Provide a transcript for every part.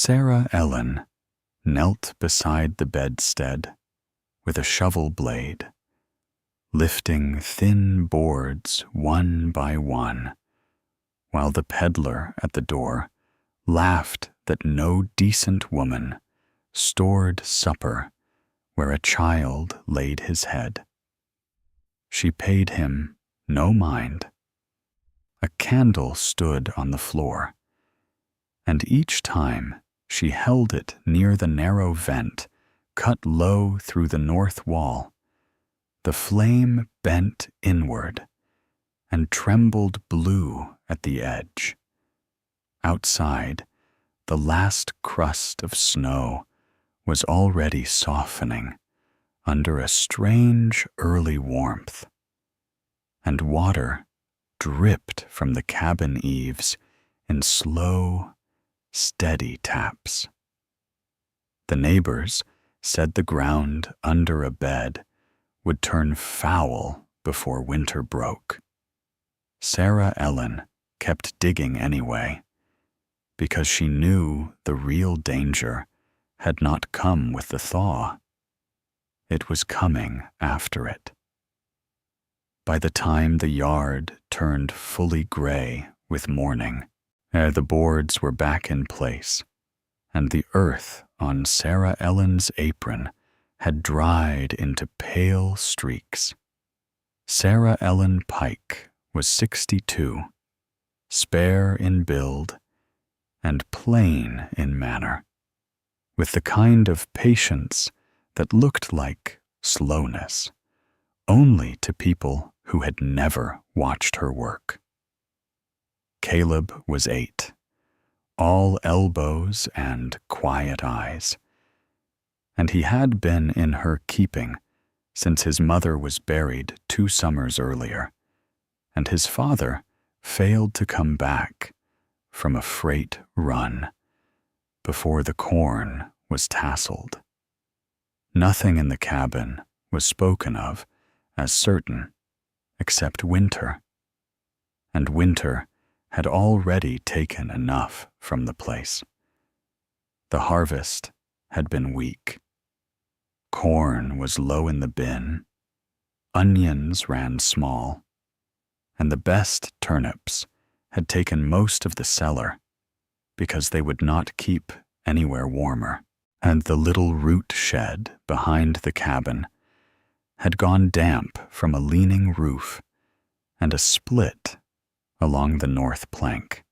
Sarah Ellen knelt beside the bedstead with a shovel blade, lifting thin boards one by one, while the peddler at the door laughed that no decent woman stored supper where a child laid his head. She paid him no mind. A candle stood on the floor, and each time she held it near the narrow vent cut low through the north wall, the flame bent inward and trembled blue at the edge. Outside, the last crust of snow was already softening under a strange early warmth, and water dripped from the cabin eaves in slow, steady taps. The neighbors said the ground under a bed would turn foul before winter broke. Sarah Ellen kept digging anyway, because she knew the real danger had not come with the thaw. It was coming after it. By the time the yard turned fully gray with morning, the boards were back in place, and the earth on Sarah Ellen's apron had dried into pale streaks. Sarah Ellen Pike was 62, spare in build and plain in manner, with the kind of patience that looked like slowness only to people who had never watched her work. Caleb was 8, all elbows and quiet eyes, and he had been in her keeping since his mother was buried 2 summers earlier, and his father failed to come back from a freight run before the corn was tasseled. Nothing in the cabin was spoken of as certain except winter, and winter had already taken enough from the place. The harvest had been weak. Corn was low in the bin, onions ran small, and the best turnips had taken most of the cellar because they would not keep anywhere warmer, and the little root shed behind the cabin had gone damp from a leaning roof and a split along the north plank.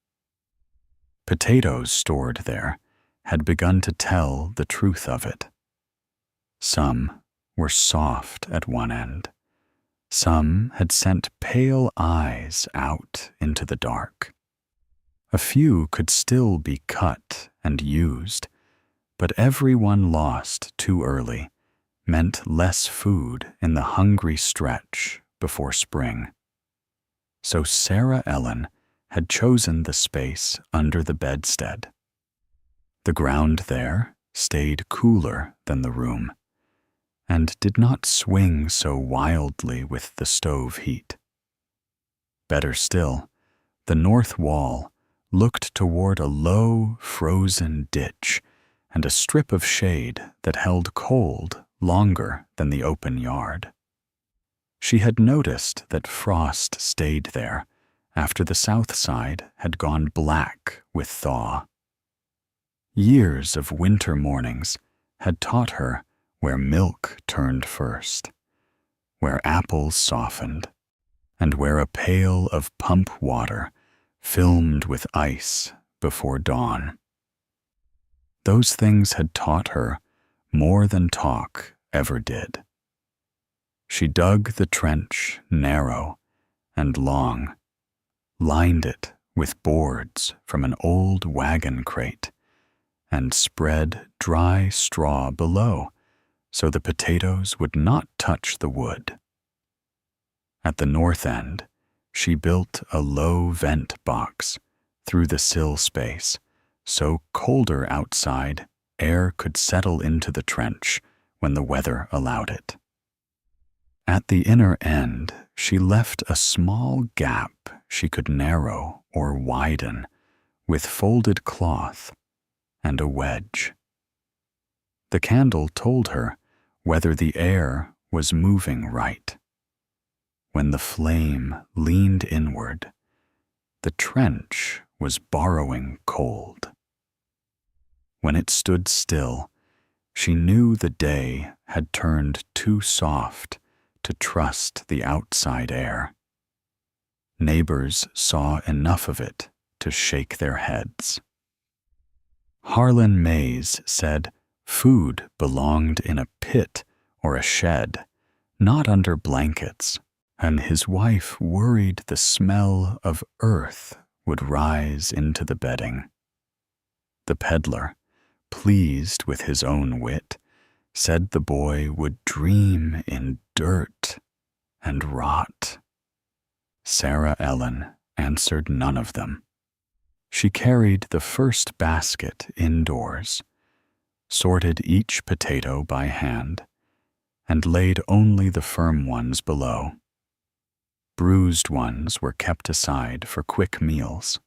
Potatoes stored there had begun to tell the truth of it. Some were soft at one end. Some had sent pale eyes out into the dark. A few could still be cut and used, but every one lost too early meant less food in the hungry stretch before spring. So Sarah Ellen had chosen the space under the bedstead. The ground there stayed cooler than the room, and did not swing so wildly with the stove heat. Better still, the north wall looked toward a low, frozen ditch and a strip of shade that held cold longer than the open yard. She had noticed that frost stayed there after the south side had gone black with thaw. Years of winter mornings had taught her where milk turned first, where apples softened, and where a pail of pump water filmed with ice before dawn. Those things had taught her more than talk ever did. She dug the trench narrow and long, lined it with boards from an old wagon crate, and spread dry straw below so the potatoes would not touch the wood. At the north end, she built a low vent box through the sill space, so colder outside air could settle into the trench when the weather allowed it. At the inner end, she left a small gap she could narrow or widen with folded cloth and a wedge. The candle told her whether the air was moving right. When the flame leaned inward, the trench was borrowing cold. When it stood still, she knew the day had turned too soft to trust the outside air. Neighbors saw enough of it to shake their heads. Harlan Mays said food belonged in a pit or a shed, not under blankets, and his wife worried the smell of earth would rise into the bedding. The peddler, pleased with his own wit, said the boy would dream in dirt and rot. Sarah Ellen answered none of them. She carried the first basket indoors, sorted each potato by hand, and laid only the firm ones below. Bruised ones were kept aside for quick meals.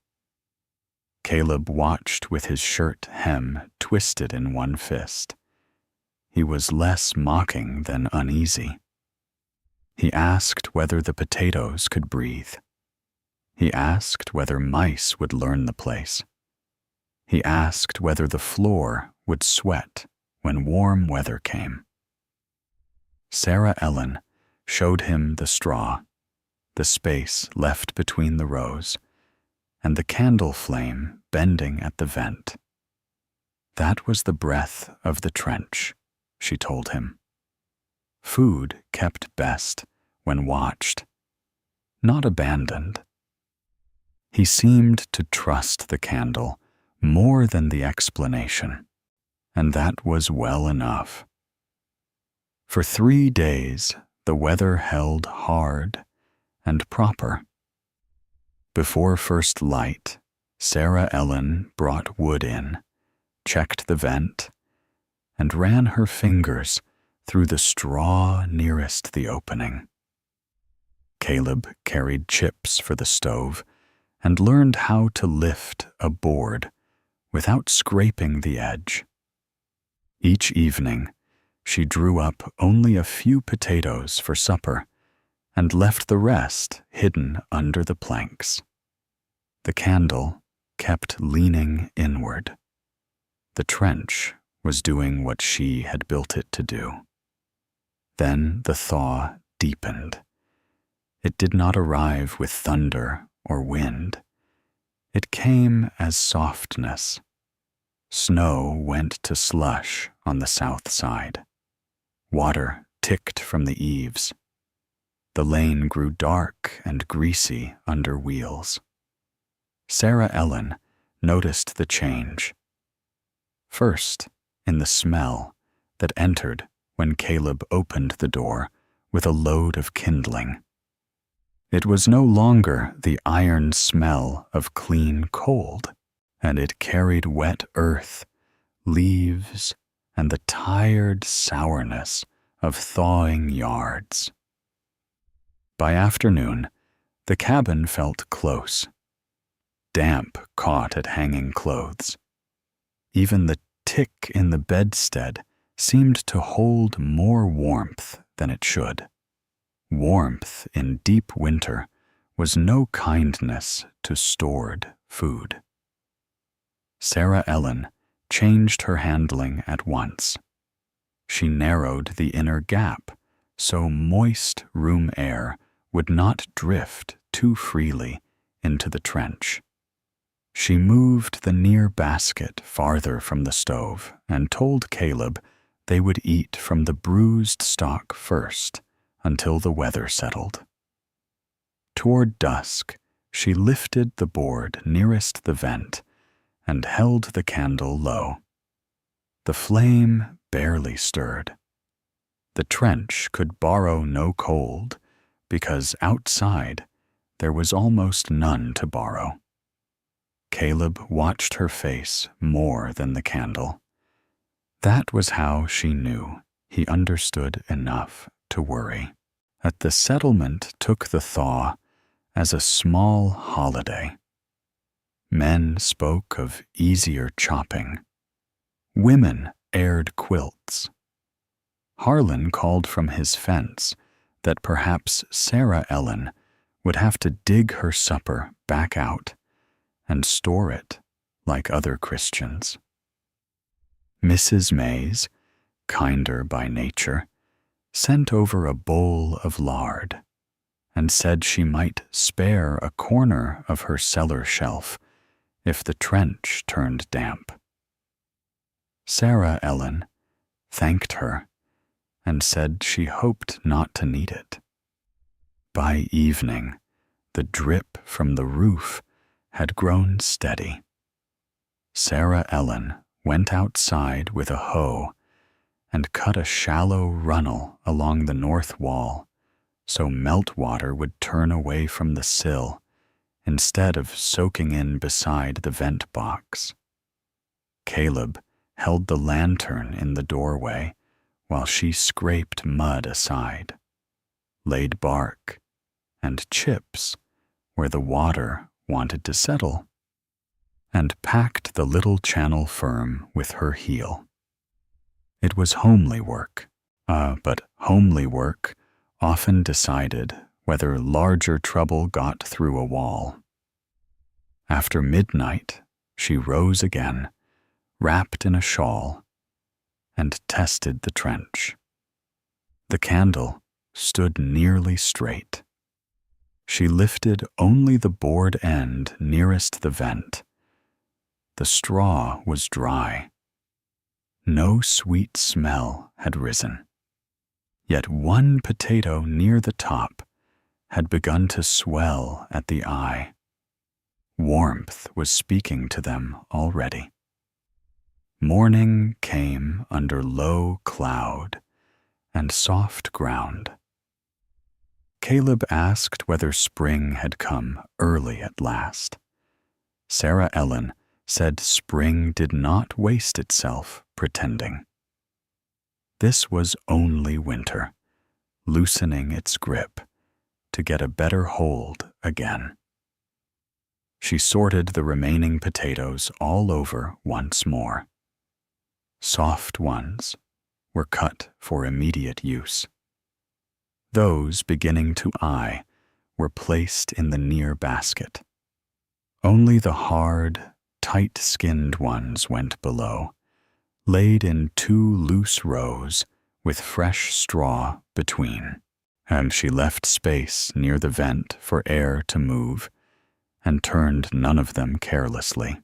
Caleb watched with his shirt hem twisted in one fist. He was less mocking than uneasy. He asked whether the potatoes could breathe. He asked whether mice would learn the place. He asked whether the floor would sweat when warm weather came. Sarah Ellen showed him the straw, the space left between the rows, and the candle flame bending at the vent. That was the breath of the trench, she told him. Food kept best when watched, not abandoned. He seemed to trust the candle more than the explanation, and that was well enough. For 3 days, the weather held hard and proper. Before first light, Sarah Ellen brought wood in, checked the vent, and ran her fingers through the straw nearest the opening. Caleb carried chips for the stove and learned how to lift a board without scraping the edge. Each evening, she drew up only a few potatoes for supper and left the rest hidden under the planks. The candle kept leaning inward. The trench was doing what she had built it to do. Then the thaw deepened. It did not arrive with thunder or wind. It came as softness. Snow went to slush on the south side. Water ticked from the eaves. The lane grew dark and greasy under wheels. Sarah Ellen noticed the change. First, in the smell that entered when Caleb opened the door with a load of kindling. It was no longer the iron smell of clean cold, and it carried wet earth, leaves, and the tired sourness of thawing yards. By afternoon, the cabin felt close. Damp caught at hanging clothes. Even the tick in the bedstead seemed to hold more warmth than it should. Warmth in deep winter was no kindness to stored food. Sarah Ellen changed her handling at once. She narrowed the inner gap so moist room air would not drift too freely into the trench. She moved the near basket farther from the stove and told Caleb they would eat from the bruised stalk first until the weather settled. Toward dusk, she lifted the board nearest the vent and held the candle low. The flame barely stirred. The trench could borrow no cold because outside there was almost none to borrow. Caleb watched her face more than the candle. That was how she knew he understood enough to worry. At the settlement took the thaw as a small holiday. Men spoke of easier chopping women aired quilts. Harlan called from his fence that perhaps Sarah Ellen would have to dig her supper back out and store it like other Christians. Mrs. Mays, kinder by nature, sent over a bowl of lard and said she might spare a corner of her cellar shelf if the trench turned damp. Sarah Ellen thanked her and said she hoped not to need it. By evening, the drip from the roof had grown steady. Sarah Ellen went outside with a hoe and cut a shallow runnel along the north wall so meltwater would turn away from the sill instead of soaking in beside the vent box. Caleb held the lantern in the doorway while she scraped mud aside, laid bark and chips where the water wanted to settle, and packed the little channel firm with her heel. It was homely work, but homely work often decided whether larger trouble got through a wall. After midnight, she rose again, wrapped in a shawl, and tested the trench. The candle stood nearly straight. She lifted only the board end nearest the vent. The straw was dry. No sweet smell had risen. Yet one potato near the top had begun to swell at the eye. Warmth was speaking to them already. Morning came under low cloud and soft ground. Caleb asked whether spring had come early at last. Sarah Ellen said spring did not waste itself pretending. This was only winter, loosening its grip to get a better hold again. She sorted the remaining potatoes all over once more. Soft ones were cut for immediate use. Those beginning to eye were placed in the near basket. Only the hard, tight-skinned ones went below, laid in 2 loose rows with fresh straw between, and she left space near the vent for air to move and turned none of them carelessly.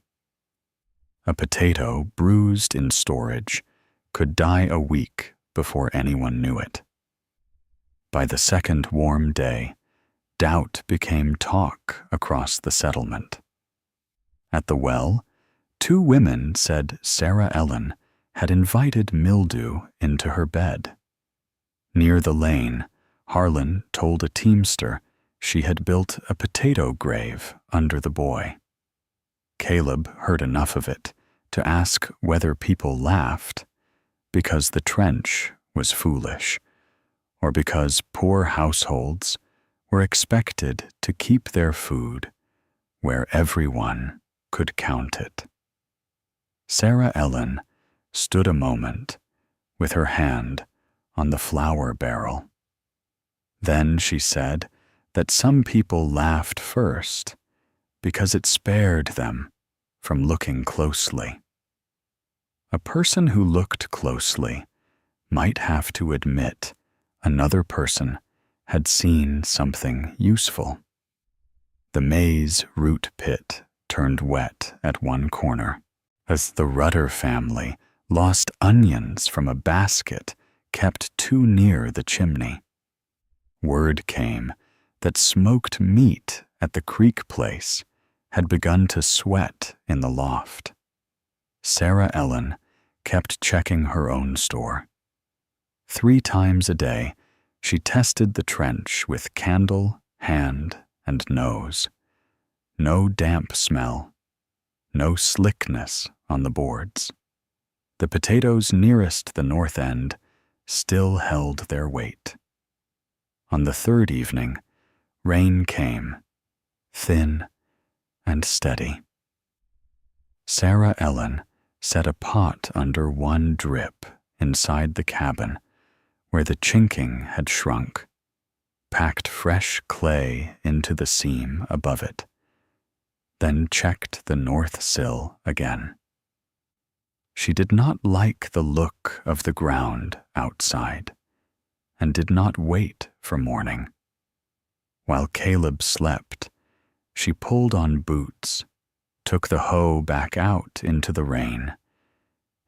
A potato bruised in storage could die a week before anyone knew it. By the second warm day, doubt became talk across the settlement. At the well, 2 women said Sarah Ellen had invited mildew into her bed. Near the lane, Harlan told a teamster she had built a potato grave under the boy. Caleb heard enough of it to ask whether people laughed because the trench was foolish, or because poor households were expected to keep their food where everyone could count it. Sarah Ellen stood a moment with her hand on the flour barrel. Then she said that some people laughed first because it spared them from looking closely. A person who looked closely might have to admit another person had seen something useful. The maize root pit turned wet at one corner as the Rudder family lost onions from a basket kept too near the chimney. Word came that smoked meat at the creek place had begun to sweat in the loft. Sarah Ellen kept checking her own store. 3 times a day, she tested the trench with candle, hand, and nose. No damp smell, no slickness on the boards. The potatoes nearest the north end still held their weight. On the 3rd evening, rain came, thin and steady. Sarah Ellen set a pot under one drip inside the cabin where the chinking had shrunk, packed fresh clay into the seam above it, then checked the north sill again. She did not like the look of the ground outside, and did not wait for morning. While Caleb slept, she pulled on boots, took the hoe back out into the rain,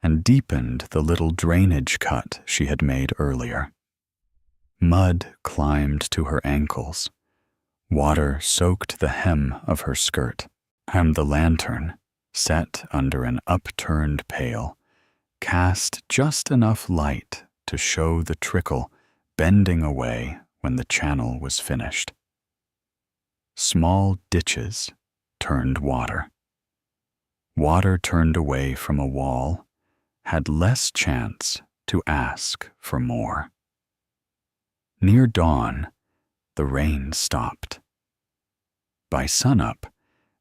and deepened the little drainage cut she had made earlier. Mud climbed to her ankles, water soaked the hem of her skirt, and the lantern, set under an upturned pail, cast just enough light to show the trickle bending away when the channel was finished. Small ditches turned water. Water turned away from a wall had less chance to ask for more. Near dawn, the rain stopped. By sunup,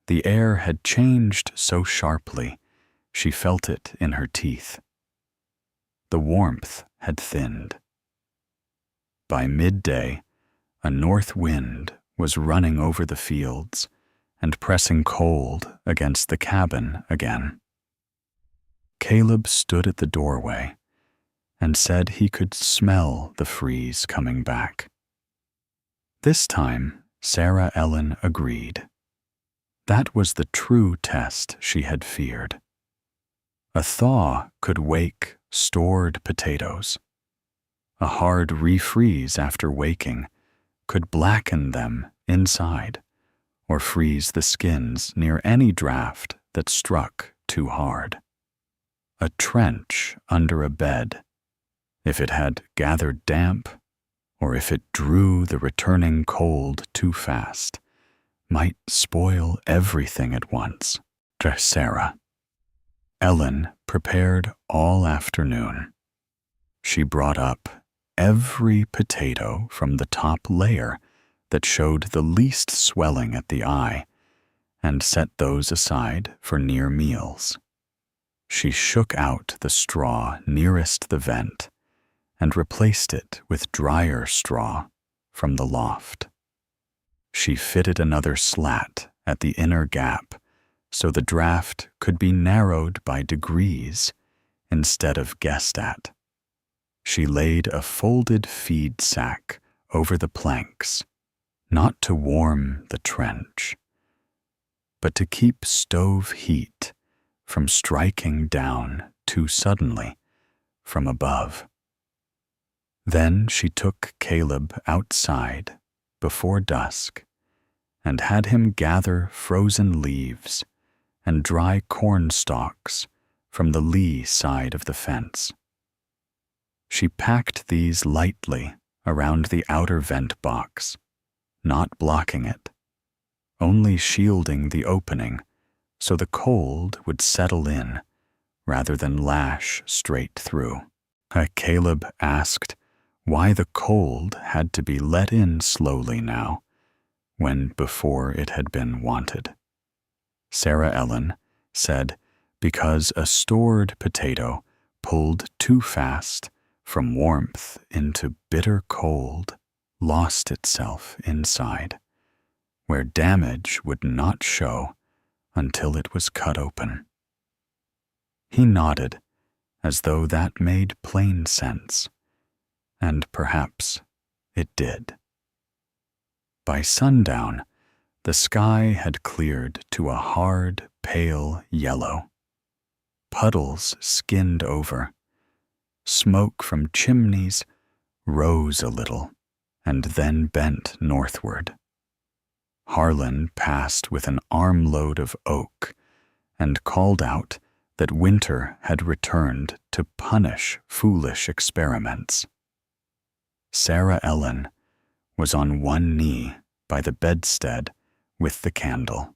the air had changed so sharply she felt it in her teeth. The warmth had thinned. By midday, a north wind was running over the fields and pressing cold against the cabin again. Caleb stood at the doorway and said he could smell the freeze coming back. This time, Sarah Ellen agreed. That was the true test she had feared. A thaw could wake stored potatoes. A hard refreeze after waking could blacken them inside or freeze the skins near any draft that struck too hard. A trench under a bed, if it had gathered damp or if it drew the returning cold too fast, might spoil everything at once. To Sarah. Ellen prepared all afternoon. She brought up every potato from the top layer that showed the least swelling at the eye and set those aside for near meals. She shook out the straw nearest the vent and replaced it with drier straw from the loft. She fitted another slat at the inner gap so the draft could be narrowed by degrees instead of guessed at. She laid a folded feed sack over the planks, not to warm the trench, but to keep stove heat from striking down too suddenly from above. Then she took Caleb outside before dusk and had him gather frozen leaves and dry corn stalks from the lee side of the fence. She packed these lightly around the outer vent box, not blocking it, only shielding the opening so the cold would settle in rather than lash straight through. Caleb asked why the cold had to be let in slowly now, when before it had been wanted. Sarah Ellen said because a stored potato pulled too fast from warmth into bitter cold lost itself inside, where damage would not show until it was cut open. He nodded as though that made plain sense, and perhaps it did. By sundown, the sky had cleared to a hard, pale yellow. Puddles skinned over. Smoke from chimneys rose a little and then bent northward. Harlan passed with an armload of oak and called out that winter had returned to punish foolish experiments. Sarah Ellen was on one knee by the bedstead with the candle.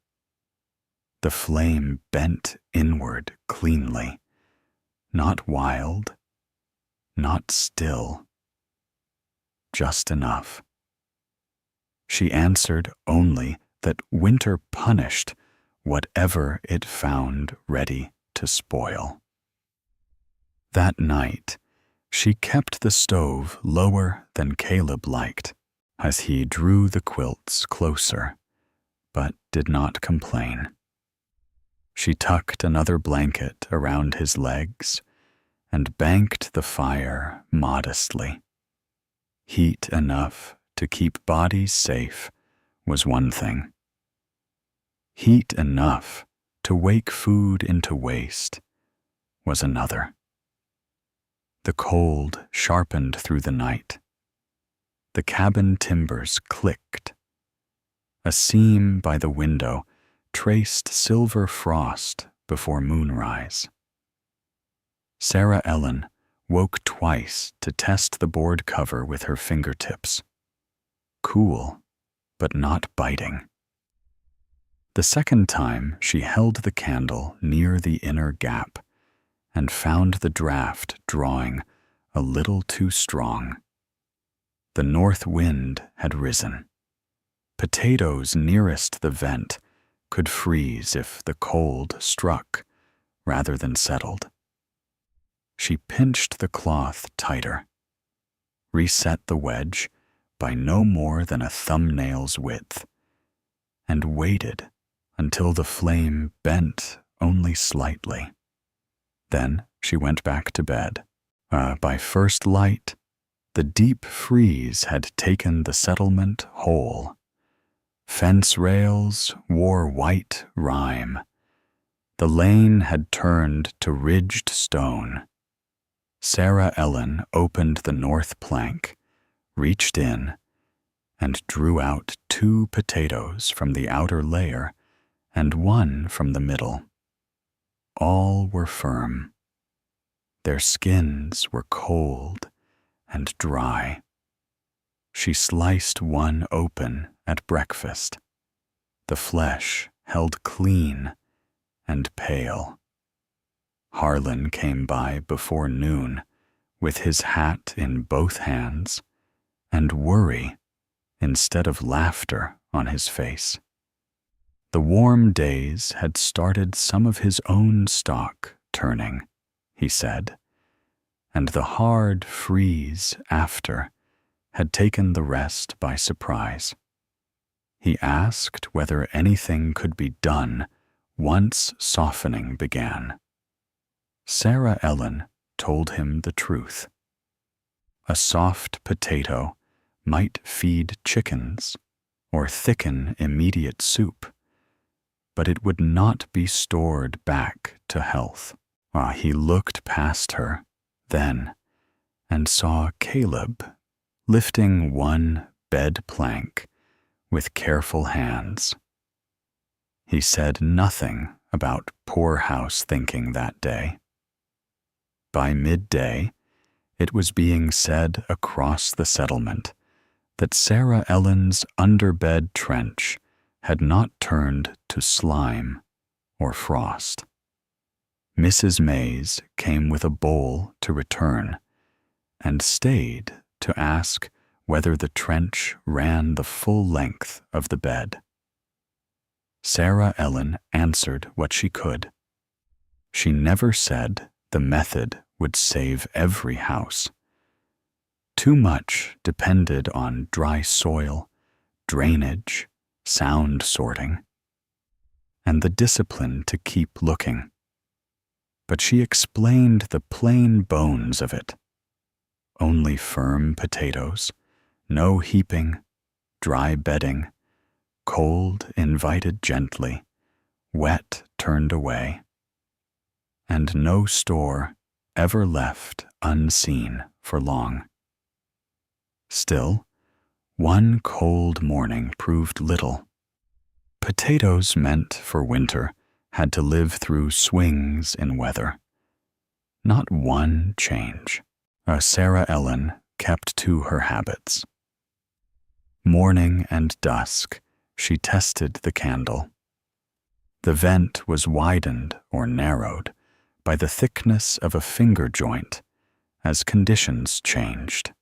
The flame bent inward cleanly, not wild, not still, just enough. She answered only that winter punished whatever it found ready to spoil. That night, she kept the stove lower than Caleb liked, as he drew the quilts closer, but did not complain. She tucked another blanket around his legs and banked the fire modestly. Heat enough to keep bodies safe was one thing. Heat enough to wake food into waste was another. The cold sharpened through the night. The cabin timbers clicked. A seam by the window traced silver frost before moonrise. Sarah Ellen woke twice to test the board cover with her fingertips. Cool, but not biting. The second time she held the candle near the inner gap and found the draft drawing a little too strong. The north wind had risen. Potatoes nearest the vent could freeze if the cold struck rather than settled. She pinched the cloth tighter, reset the wedge by no more than a thumbnail's width, and waited until the flame bent only slightly. Then she went back to bed. By first light, the deep freeze had taken the settlement whole. Fence rails wore white rime. The lane had turned to ridged stone. Sarah Ellen opened the north plank, reached in, and drew out 2 potatoes from the outer layer and 1 from the middle. All were firm. Their skins were cold and dry. She sliced one open at breakfast, the flesh held clean and pale. Harlan came by before noon with his hat in both hands and worry instead of laughter on his face. The warm days had started some of his own stock turning, he said, and the hard freeze after had taken the rest by surprise. He asked whether anything could be done once softening began. Sarah Ellen told him the truth. A soft potato might feed chickens or thicken immediate soup, but it would not be stored back to health. He looked past her then and saw Caleb lifting one bed plank with careful hands. He said nothing about poorhouse thinking that day. By midday, it was being said across the settlement that Sarah Ellen's underbed trench had not turned to slime or frost. Mrs. Mays came with a bowl to return and stayed to ask whether the trench ran the full length of the bed. Sarah Ellen answered what she could. She never said the method would save every house. Too much depended on dry soil, drainage, sound sorting, and the discipline to keep looking. But she explained the plain bones of it. Only firm potatoes, no heaping, dry bedding, cold invited gently, wet turned away, and no store ever left unseen for long. Still, one cold morning proved little. Potatoes meant for winter had to live through swings in weather. Not one change. Sarah Ellen kept to her habits. Morning and dusk, she tested the candle. The vent was widened or narrowed by the thickness of a finger joint as conditions changed.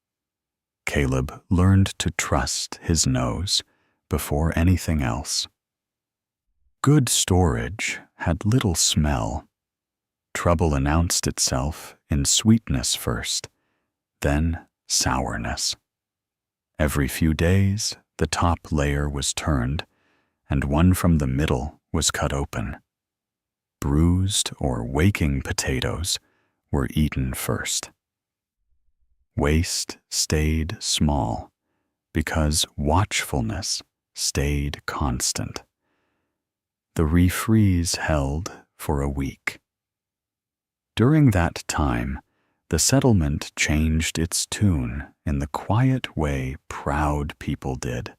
Caleb learned to trust his nose before anything else. Good storage had little smell. trouble announced itself in sweetness first, then sourness. Every few days, the top layer was turned, and one from the middle was cut open. Bruised or waking potatoes were eaten first. Waste stayed small because watchfulness stayed constant. The refreeze held for a week. During that time, the settlement changed its tune in the quiet way proud people did,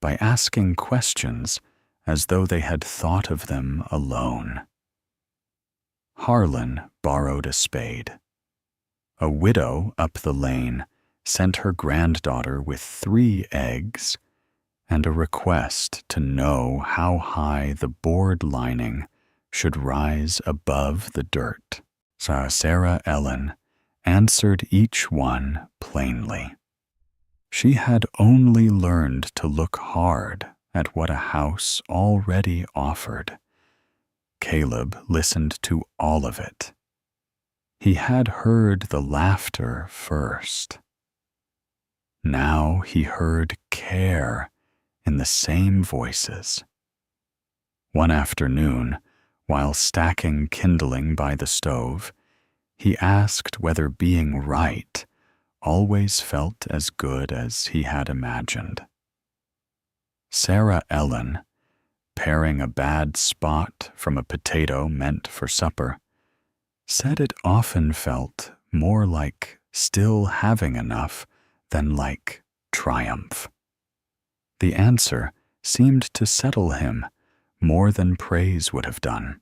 by asking questions as though they had thought of them alone. Harlan borrowed a spade. A widow up the lane sent her granddaughter with 3 eggs and a request to know how high the board lining should rise above the dirt. Sarah Ellen answered each one plainly. She had only learned to look hard at what a house already offered. Caleb listened to all of it. He had heard the laughter first. Now he heard care in the same voices. One afternoon, while stacking kindling by the stove, he asked whether being right always felt as good as he had imagined. Sarah Ellen, paring a bad spot from a potato meant for supper, said it often felt more like still having enough than like triumph. The answer seemed to settle him more than praise would have done.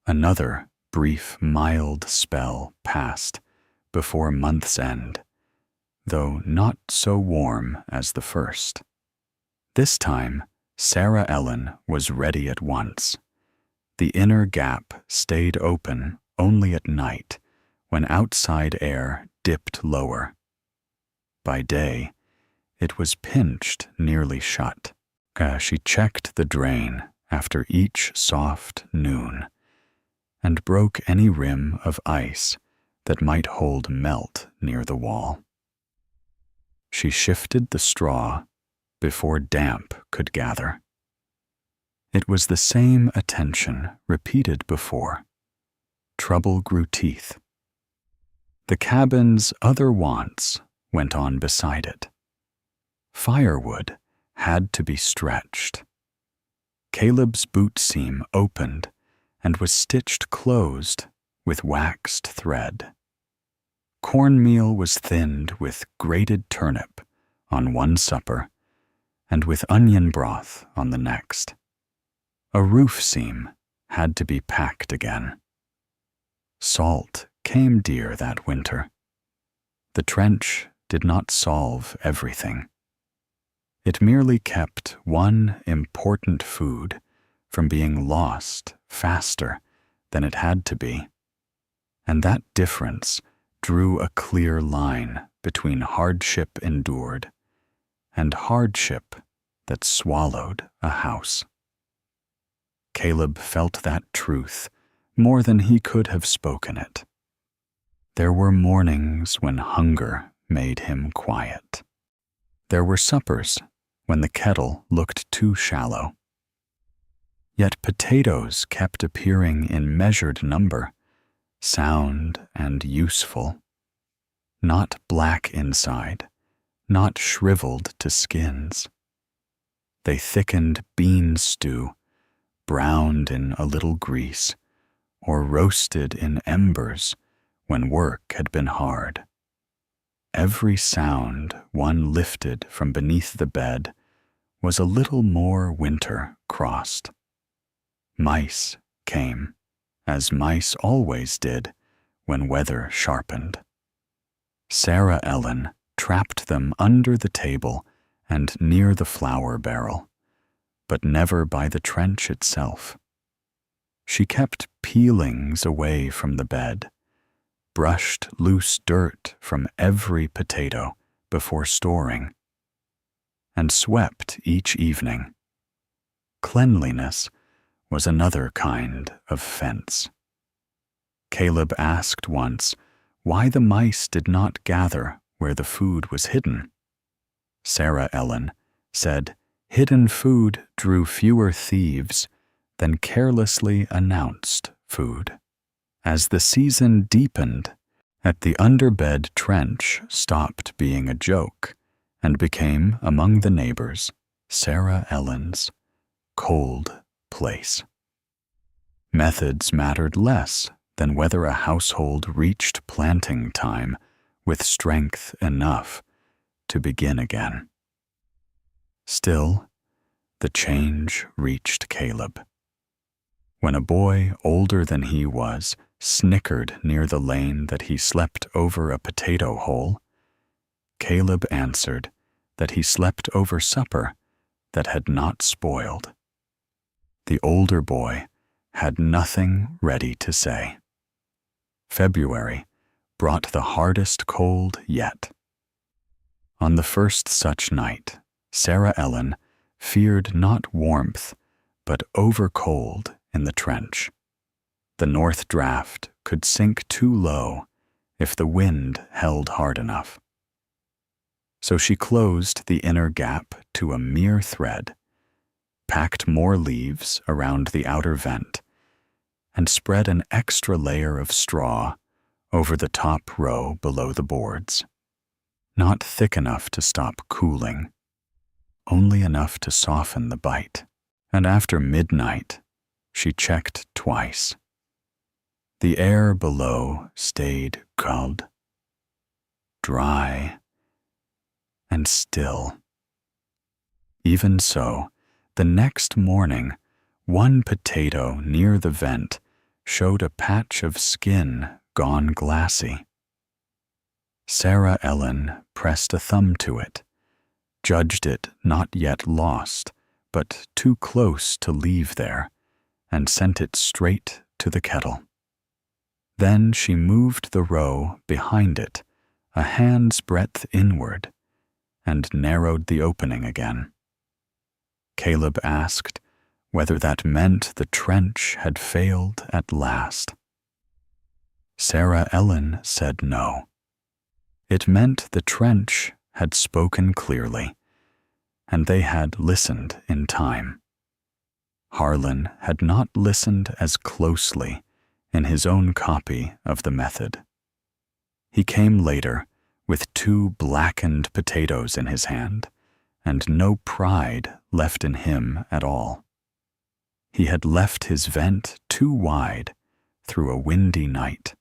Another brief, mild spell passed before month's end, though not so warm as the first. This time, Sarah Ellen was ready at once. The inner gap stayed open only at night, when outside air dipped lower. By day, it was pinched nearly shut. She checked the drain after each soft noon and broke any rim of ice that might hold melt near the wall. She shifted the straw before damp could gather. It was the same attention repeated before. Trouble grew teeth. The cabin's other wants went on beside it. Firewood had to be stretched. Caleb's boot seam opened and was stitched closed with waxed thread. Cornmeal was thinned with grated turnip on one supper and with onion broth on the next. A roof seam had to be packed again. Salt came dear that winter. The trench did not solve everything. It merely kept one important food from being lost faster than it had to be, and that difference drew a clear line between hardship endured and hardship that swallowed a house. Caleb felt that truth more than he could have spoken it. There were mornings when hunger made him quiet. There were suppers when the kettle looked too shallow. Yet potatoes kept appearing in measured number, sound and useful, not black inside, not shriveled to skins. They thickened bean stew, browned in a little grease, or roasted in embers when work had been hard. Every sound one lifted from beneath the bed was a little more winter crossed. Mice came, as mice always did when weather sharpened. Sarah Ellen trapped them under the table and near the flour barrel, but never by the trench itself. She kept peelings away from the bed, brushed loose dirt from every potato before storing, and swept each evening. Cleanliness was another kind of fence. Caleb asked once why the mice did not gather where the food was hidden. Sarah Ellen said hidden food drew fewer thieves than carelessly announced food. As the season deepened, at the underbed trench stopped being a joke and became, among the neighbors, Sarah Ellen's cold place. Methods mattered less than whether a household reached planting time with strength enough to begin again. Still, the change reached Caleb. When a boy older than he was snickered near the lane that he slept over a potato hole, Caleb answered that he slept over supper that had not spoiled. The older boy had nothing ready to say. February brought the hardest cold yet. On the first such night, Sarah Ellen feared not warmth, but over-cold in the trench. The north draft could sink too low if the wind held hard enough. So she closed the inner gap to a mere thread, packed more leaves around the outer vent, and spread an extra layer of straw over the top row below the boards. Not thick enough to stop cooling, only enough to soften the bite. And after midnight, she checked twice. The air below stayed cold, dry, and still. Even so, the next morning, one potato near the vent showed a patch of skin gone glassy. Sarah Ellen pressed a thumb to it, judged it not yet lost, but too close to leave there, and sent it straight to the kettle. Then she moved the row behind it a hand's breadth inward and narrowed the opening again. Caleb asked whether that meant the trench had failed at last. Sarah Ellen said no. It meant the trench had spoken clearly, and they had listened in time. Harlan had not listened as closely in his own copy of the method. He came later with 2 blackened potatoes in his hand, and no pride left in him at all. He had left his vent too wide through a windy night.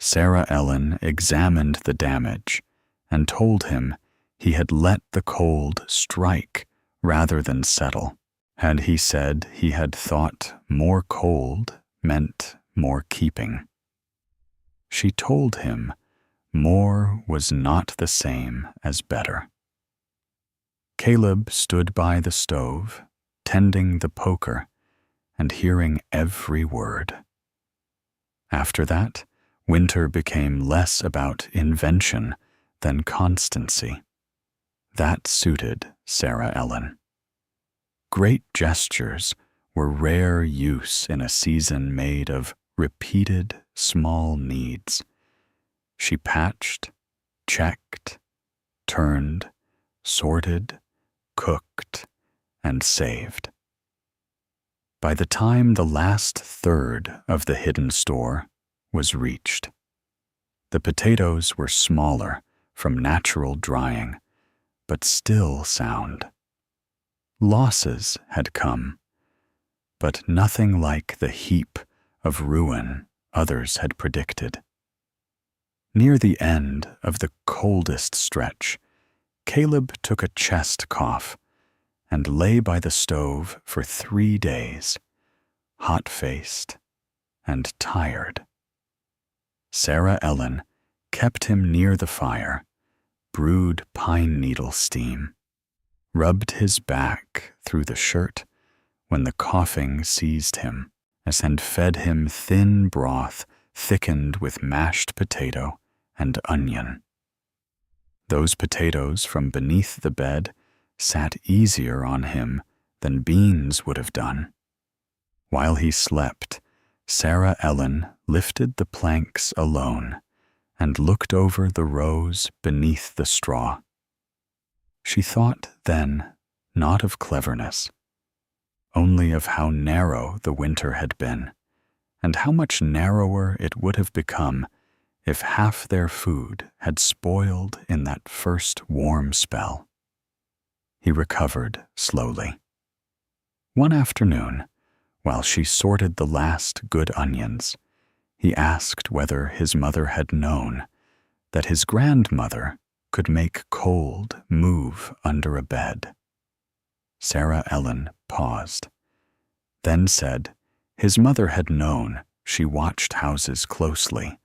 Sarah Ellen examined the damage and told him he had let the cold strike rather than settle. Had he said he had thought more cold meant more keeping. She told him more was not the same as better. Caleb stood by the stove, tending the poker and hearing every word. After that, winter became less about invention than constancy. That suited Sarah Ellen. Great gestures were rare use in a season made of repeated small needs. She patched, checked, turned, sorted, cooked, and saved. By the time the last third of the hidden store was reached, the potatoes were smaller from natural drying, but still sound. Losses had come, but nothing like the heap of ruin others had predicted. Near the end of the coldest stretch, Caleb took a chest cough and lay by the stove for 3 days, hot-faced and tired. Sarah Ellen kept him near the fire, brewed pine needle steam, rubbed his back through the shirt when the coughing seized him, and fed him thin broth thickened with mashed potato and onion. Those potatoes from beneath the bed sat easier on him than beans would have done. While he slept, Sarah Ellen lifted the planks alone and looked over the rows beneath the straw. She thought then not of cleverness, only of how narrow the winter had been, and how much narrower it would have become if half their food had spoiled in that first warm spell. He recovered slowly. One afternoon, while she sorted the last good onions, he asked whether his mother had known that his grandmother could make cold move under a bed. Sarah Ellen paused, then said his mother had known she watched houses closely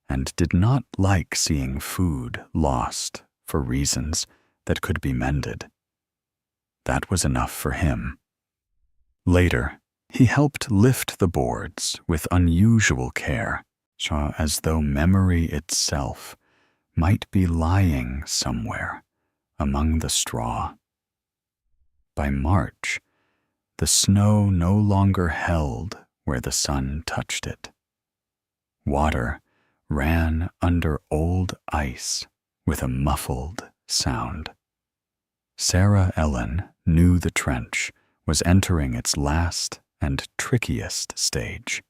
and did not like seeing food lost for reasons that could be mended. That was enough for him. Later, he helped lift the boards with unusual care, as though memory itself might be lying somewhere among the straw. By March, the snow no longer held where the sun touched it. Water ran under old ice with a muffled sound. Sarah Ellen knew the trench was entering its last and trickiest stage.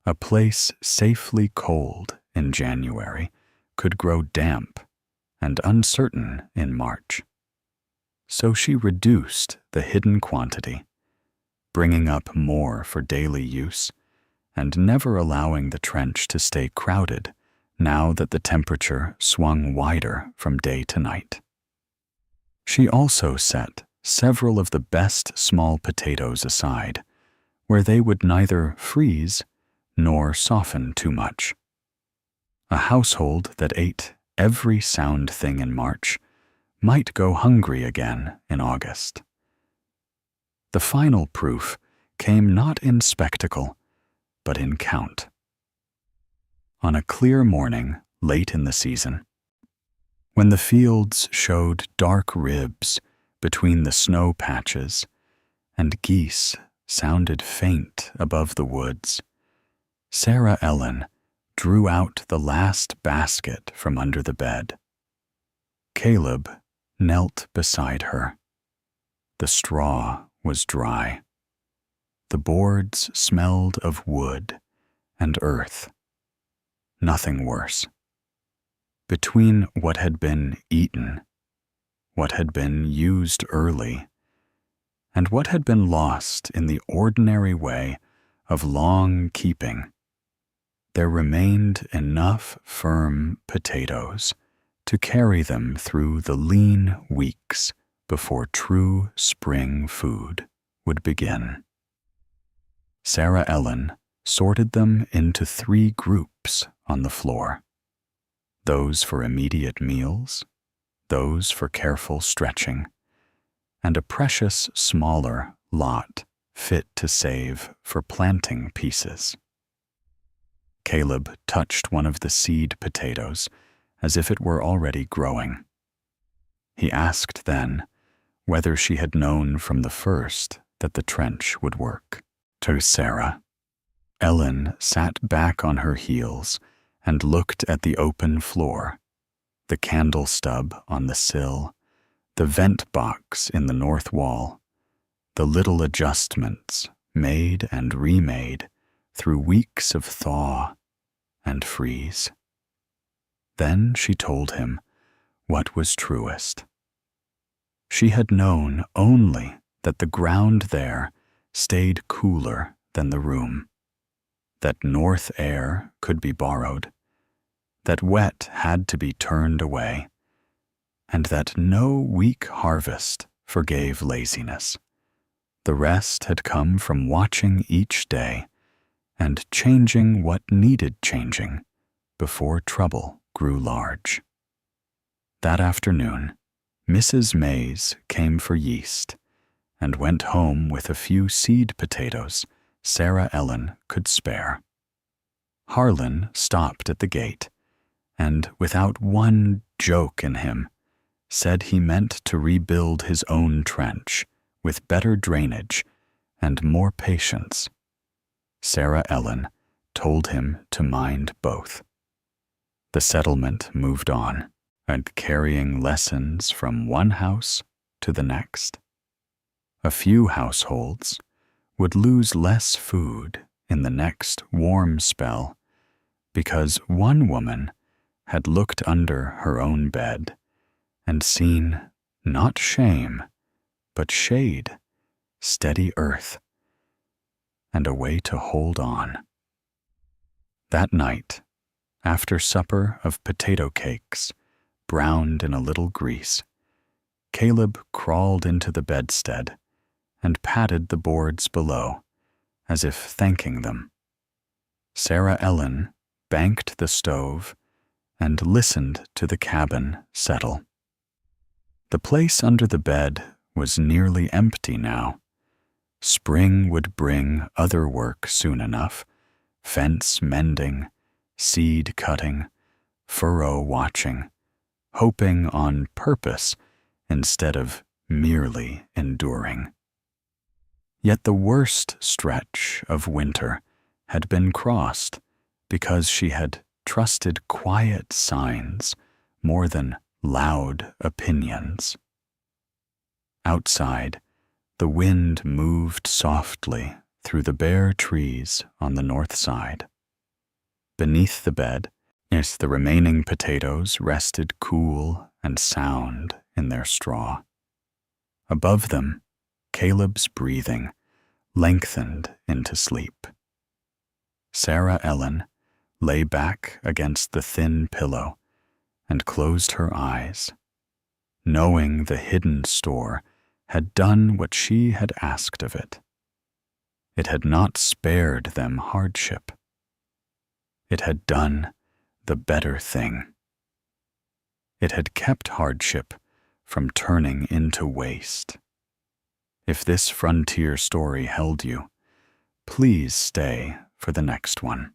A place safely cold in January could grow damp and uncertain in March. So she reduced the hidden quantity, bringing up more for daily use and never allowing the trench to stay crowded now that the temperature swung wider from day to night. She also set several of the best small potatoes aside, where they would neither freeze nor soften too much. A household that ate every sound thing in March might go hungry again in August. The final proof came not in spectacle, but in count. On a clear morning late in the season, when the fields showed dark ribs between the snow patches and geese sounded faint above the woods, Sarah Ellen drew out the last basket from under the bed. Caleb knelt beside her. The straw was dry. The boards smelled of wood and earth. Nothing worse. Between what had been eaten, what had been used early, and what had been lost in the ordinary way of long keeping, there remained enough firm potatoes to carry them through the lean weeks before true spring food would begin. Sarah Ellen sorted them into 3 groups on the floor: those for immediate meals, those for careful stretching, and a precious smaller lot fit to save for planting pieces. Caleb touched one of the seed potatoes as if it were already growing. He asked then whether she had known from the first that the trench would work. To Sarah, Ellen sat back on her heels and looked at the open floor, the candle stub on the sill, the vent box in the north wall, the little adjustments made and remade through weeks of thaw and freeze. Then she told him what was truest. She had known only that the ground there stayed cooler than the room, that north air could be borrowed, that wet had to be turned away, and that no weak harvest forgave laziness. The rest had come from watching each day and changing what needed changing before trouble grew large. That afternoon, Mrs. Mays came for yeast and went home with a few seed potatoes Sarah Ellen could spare. Harlan stopped at the gate and, without one joke in him, said he meant to rebuild his own trench with better drainage and more patience. Sarah Ellen told him to mind both. The settlement moved on, and carrying lessons from one house to the next. A few households would lose less food in the next warm spell because one woman had looked under her own bed and seen not shame, but shade, steady earth, and a way to hold on. That night, after supper of potato cakes, browned in a little grease, Caleb crawled into the bedstead and patted the boards below, as if thanking them. Sarah Ellen banked the stove and listened to the cabin settle. The place under the bed was nearly empty now. Spring would bring other work soon enough, fence mending, seed cutting, furrow watching, hoping on purpose instead of merely enduring. Yet the worst stretch of winter had been crossed because she had trusted quiet signs more than loud opinions. Outside, the wind moved softly through the bare trees on the north side. Beneath the bed, the remaining potatoes rested cool and sound in their straw. Above them, Caleb's breathing lengthened into sleep. Sarah Ellen lay back against the thin pillow and closed her eyes, knowing the hidden store had done what she had asked of it. It had not spared them hardship. It had done the better thing. It had kept hardship from turning into waste. If this frontier story held you, please stay for the next one.